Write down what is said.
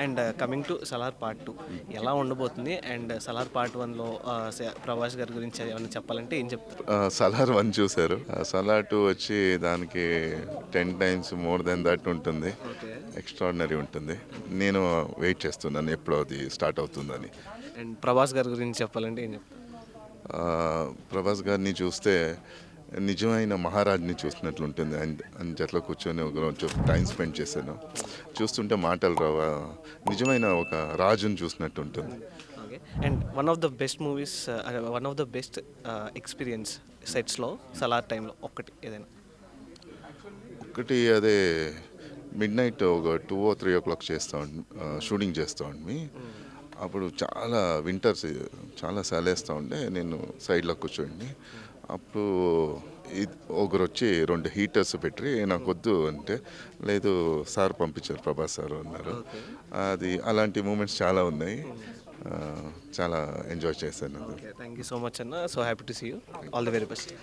And coming to Salaar part 2 ఎలా ఉండబోతుంది? And Salaar part 1లో Prabhas గారి గురించి ఏమైనా చెప్పాలంటే ఏం చెప్తారు? సలార్ 1 చూశారు. సలార్ 2 వచ్చి దానికి 10 టైమ్స్ మోర్ దెన్ దట్ ఉంటుంది. ఓకే. ఎక్స్ట్రాడినరీ ఉంటుంది. నేను వెయిట్ చేస్తున్నాను ఎప్పుడు అది స్టార్ట్ అవుతుందని. అండ్ ప్రభాస్ గారి గురించి చెప్పాలంటే ఏం చెప్తారు? ఆ, ప్రభాస్ గారిని చూస్తే నిజమైన మహారాజ్ని చూసినట్లుంటుంది. ఆయన జట్లో కూర్చొని ఒక రోజు టైం స్పెండ్ చేశాను. చూస్తుంటే మాటలు రావా, నిజమైన ఒక రాజుని చూసినట్టు ఉంటుంది. Okay. And one of the best movies, one of the best experience సెట్స్లో సలార్ టైంలో ఒక్కటి ఏదైనా? ఒకటి అదే మిడ్ నైట్ ఒక 2 or 3 o'clock షూటింగ్ చేస్తూ ఉండి, అప్పుడు చాలా వింటర్స్, చాలా చలేస్తూ ఉండే. నేను సైడ్లో కూర్చోండి, అప్పుడు ఒకరు వచ్చి 2 హీటర్స్ పెట్టి నాకు వద్దు అంటే, లేదు సార్ పంపించారు, ప్రభాస్ సార్ అన్నారు. అది అలాంటి మూమెంట్స్ చాలా ఉన్నాయి. ఆ, చాలా ఎంజాయ్ చేశాను. Okay, thank you so much అన్న. So happy to see you. All the very best.